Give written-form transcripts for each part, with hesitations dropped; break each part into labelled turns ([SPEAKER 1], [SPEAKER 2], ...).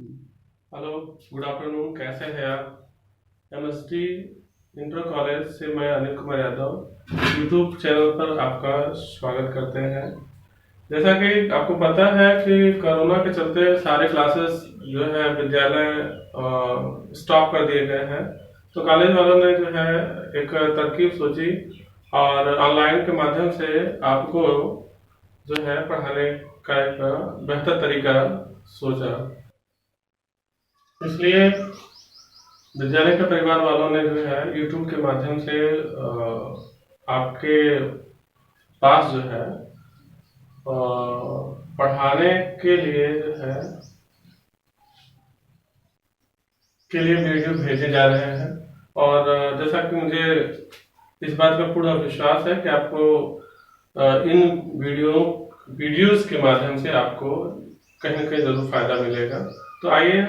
[SPEAKER 1] Hello, good afternoon. कैसे हैं आप? एमएसटी इंटर कॉलेज से मैं अनिल कुमार यादव यूट्यूब चैनल पर आपका स्वागत करते हैं। जैसा कि आपको पता है कि कोरोना के चलते सारे क्लासेस जो है विद्यालय स्टॉप कर दिए गए हैं। तो कॉलेज वालों ने जो है एक तरकीब सोची और ऑनलाइन के माध्यम से आपको जो है पढ़ाने का एक बेहतर तरीका सोचा। इसलिए विद्यालय के परिवार वालों ने जो है यूट्यूब के माध्यम से आपके पास जो है पढ़ाने के लिए जो है वीडियो भेजे जा रहे हैं। और जैसा कि मुझे इस बात का पूरा विश्वास है कि आपको इन वीडियोस के माध्यम से आपको कहीं ना कहीं जरूर फायदा मिलेगा। तो आइए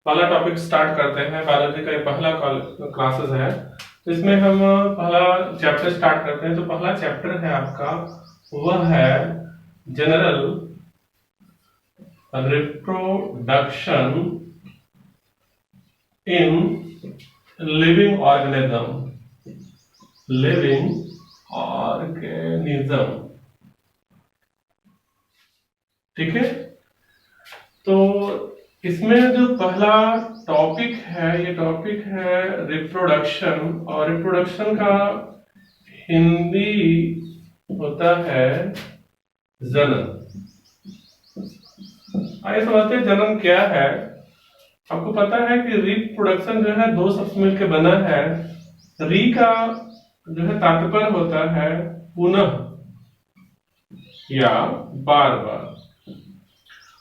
[SPEAKER 1] पहला टॉपिक स्टार्ट करते हैं। बायोलॉजी का पहला क्लासेस है, तो इसमें हम पहला चैप्टर स्टार्ट करते हैं। तो पहला चैप्टर है आपका, वह है general reproduction in living organism. ठीक है। तो इसमें जो पहला टॉपिक है, ये टॉपिक है रिप्रोडक्शन, और रिप्रोडक्शन का हिंदी होता है जन्म। आइए समझते हैं जन्म क्या है। आपको पता है कि रिप्रोडक्शन जो है दो शब्द मिलकर बना है। री का जो है तात्पर्य होता है पुनः या बार बार,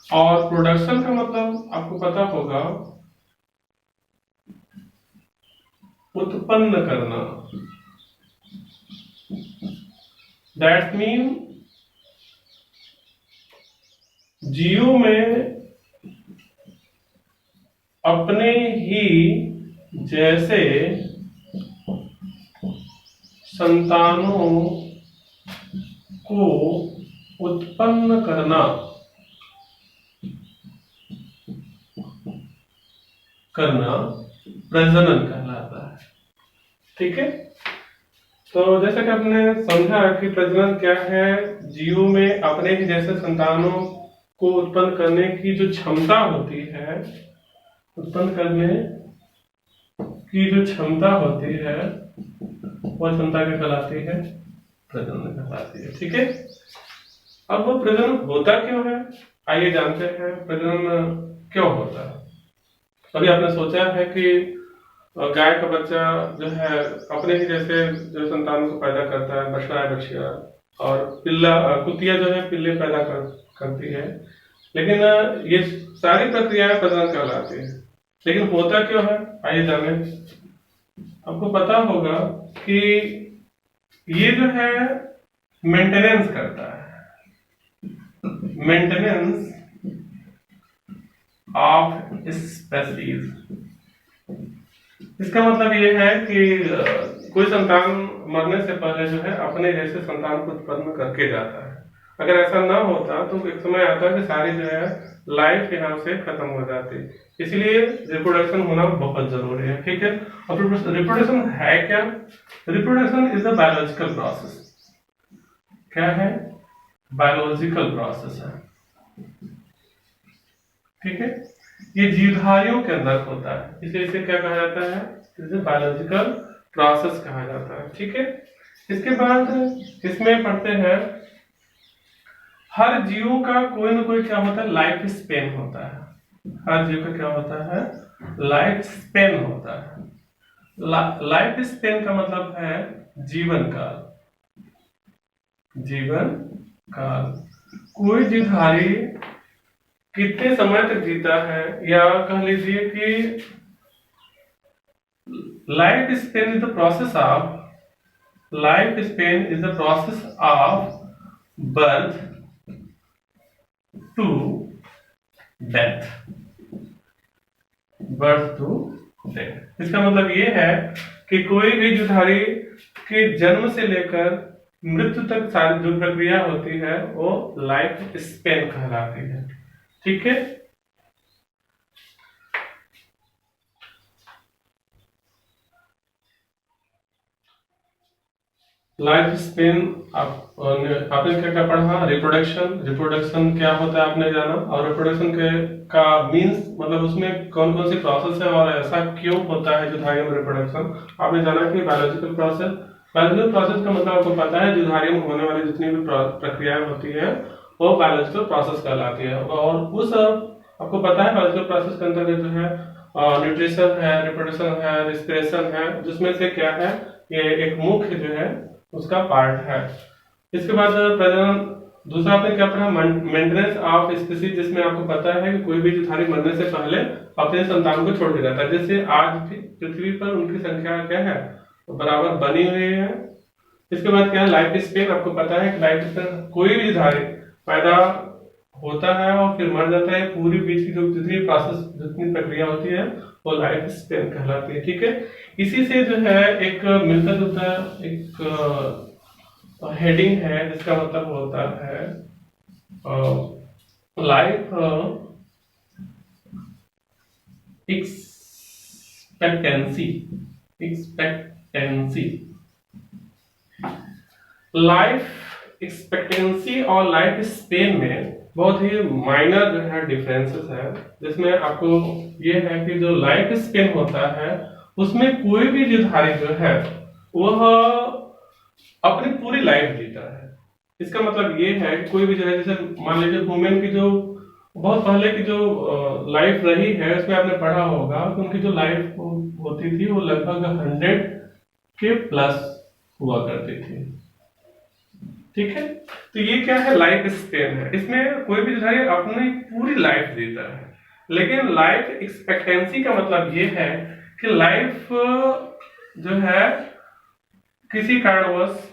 [SPEAKER 1] और प्रोडक्शन का मतलब आपको पता होगा उत्पन्न करना। दैट मीन जीव में अपने ही जैसे संतानों को उत्पन्न करना प्रजनन कहलाता है। ठीक है। तो जैसा कि आपने समझा कि प्रजनन क्या है, जीव में अपने ही जैसे संतानों को उत्पन्न करने की जो क्षमता होती है, उत्पन्न करने की जो क्षमता होती है वह क्षमता क्या कहलाती है? प्रजनन कहलाती है। ठीक है। अब वो प्रजनन होता क्यों है, आइए जानते हैं प्रजनन क्यों होता है। अभी आपने सोचा है कि गाय का बच्चा जो है अपने ही जैसे जो संतान को पैदा करता है, बछड़ा है बछिया, और पिल्ला कुतिया जो है पिल्ले पैदा करती है। लेकिन ये सारी प्रक्रियाएं प्रजनन कहलाती है। लेकिन होता क्यों है, आइए जाने। आपको पता होगा कि ये जो है मेंटेनेंस करता है, मेंटेनेंस ऑफ स्पेसीज। इसका मतलब ये है कि कोई संतान मरने से पहले जो है अपने जैसे संतान को उत्पन्न करके जाता है। अगर ऐसा ना होता तो एक समय आता है कि सारी जो है लाइफ यहाँ से खत्म हो जाती। इसलिए रिप्रोडक्शन होना बहुत जरूरी है। ठीक है। और रिप्रोडक्शन है क्या? Reproduction is a biological process. क्या है? बायोलॉजिकल प्रोसेस है। ठीक है। ये जीवधारियों के अंदर होता है, इसलिए इसे क्या कहा जाता है? इसे बायोलॉजिकल प्रोसेस कहा जाता है। ठीक है। इसके बाद इसमें पढ़ते हैं हर जीव का कोई ना कोई क्या होता है? लाइफ स्पेन होता है। हर जीव का क्या होता है? लाइफ स्पेन होता है। लाइफ स्पेन का मतलब है जीवन काल। जीवन काल। कोई जीवधारी कितने समय तक जीता है, या कह लीजिए कि life span is the process of birth to death. Birth to death. इसका मतलब ये है कि कोई भी जीवधारी के जन्म से लेकर मृत्यु तक सारी जो प्रक्रिया होती है वो लाइफ स्पेन कहलाती है। ठीक है। लाइफ स्पेन आपने क्या क्या पढ़ा? रिप्रोडक्शन क्या होता है आपने जाना, और रिप्रोडक्शन के का मींस मतलब उसमें कौन कौन सी प्रोसेस है और ऐसा क्यों होता है जुधारियों में रिप्रोडक्शन आपने जाना कि बायोलॉजिकल प्रोसेस का मतलब आपको पता है जुधारियों में होने वाली जितनी भी प्रक्रियाएं होती है वो बायोलॉजिकल प्रोसेस कहलाती है। और उस आपको पता है बायोलॉजिकल प्रोसेस के अंतर्गत जो है न्यूट्रिशन है, रिप्रोडक्शन है, रेस्पिरेशन है, जिसमें से क्या है ये एक मुख्य जो है उसका पार्ट है। इसके बाद प्रजनन, दूसरा आपने क्या पढ़ा? मेंटेनेंस ऑफ स्पीसीज, जिसमें आपको पता है कि कोई भी जुधारी मरने से पहले अपने संतानों को छोड़ के जाता है, जैसे आज भी पृथ्वी पर उनकी संख्या क्या है बराबर बनी हुई है। इसके बाद क्या है? लाइफ स्पेन, आपको पता है कि लाइफ स्पेन कोई भी जुधारी पैदा होता है और फिर मर जाता है, पूरी बीच की जो जितनी प्रोसेस जितनी प्रक्रिया होती है वो लाइफ स्पेन कहलाती है। ठीक है, इसी से जो है एक मिलता जुलता एक हेडिंग है जिसका मतलब होता है लाइफ एक्सपेक्टेंसी। लाइफ एक्सपेक्टेंसी और लाइफ स्पेन में बहुत ही माइनर जो है डिफरेंसेस है, जिसमें आपको ये है कि जो लाइफ स्पेन होता है उसमें कोई भी जुधारी जो है वह अपनी पूरी लाइफ जीता है। इसका मतलब ये है कि कोई भी जो है, जैसे मान लीजिए वुमेन की जो बहुत पहले की जो लाइफ रही है उसमें आपने पढ़ा होगा कि उनकी जो लाइफ होती थी वो लगभग 100 के प्लस हुआ करती थी। ठीक है, तो ये क्या है? लाइफ स्पेन है, इसमें कोई भी जो है अपनी पूरी लाइफ जीता है। लेकिन लाइफ एक्सपेक्टेंसी का मतलब ये है कि लाइफ जो है किसी कारणवश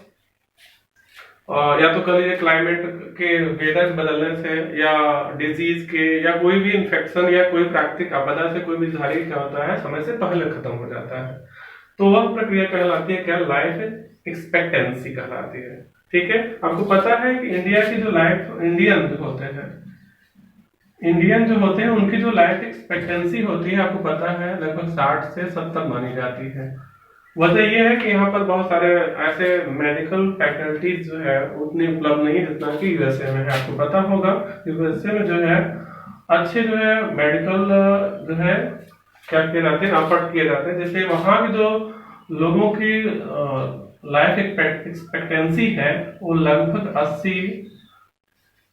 [SPEAKER 1] या तो कह लीजिए क्लाइमेट के वेदर बदलने से या डिजीज के या कोई भी इन्फेक्शन या कोई प्राकृतिक आपदा से कोई भी जुधारी क्या होता है समय से पहले खत्म हो जाता है, तो वह प्रक्रिया कहलाती है क्या? लाइफ एक्सपेक्टेंसी कहलाती है। ठीक है, आपको पता है कि इंडिया की जो लाइफ इंडियन जो होते हैं उनकी जो लाइफ एक्सपेक्टेंसी होती है आपको पता है लगभग 60 से 70 मानी जाती है। वजह यह है कि यहाँ पर बहुत सारे ऐसे मेडिकल फैकल्टीज जो है उतनी उपलब्ध नहीं जितना कि यूएसए में है। आपको पता होगा यूएसए में जो है अच्छे जो है मेडिकल जो है क्या किए जाते हैं, एफर्ट किए जाते हैं, जैसे वहाँ के जो लोगों की लाइफ एक्सपेक्टेंसी है वो लगभग 80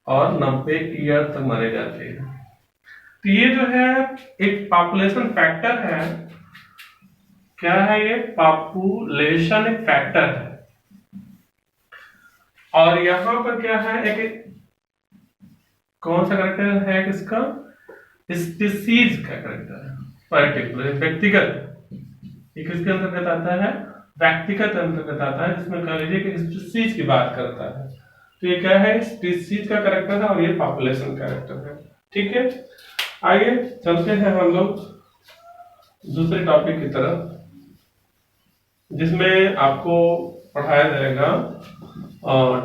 [SPEAKER 1] और 90 ईयर तक माने जाते हैं। तो ये जो है एक पॉपुलेशन फैक्टर है। क्या है ये? पॉपुलेशन फैक्टर है। और यहां पर क्या है एक कौन सा करेक्टर है किसका? स्पीसीज का करेक्टर है, पर्टिकुलर व्यक्तिगत। ये किसके अंतर्गत आता है? व्यक्तिगत अंतर्गत आता है, जिसमें कह लीजिए कि स्पीसीज की बात करता है। तो ये क्या है? स्पीसीज का करेक्टर है और ये पॉपुलेशन करेक्टर है। ठीक है, आइए चलते हैं हम लोग दूसरे टॉपिक की तरफ, जिसमें आपको पढ़ाया जाएगा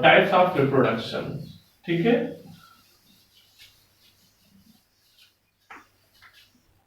[SPEAKER 1] टाइप्स ऑफ रिप्रोडक्शन। ठीक है,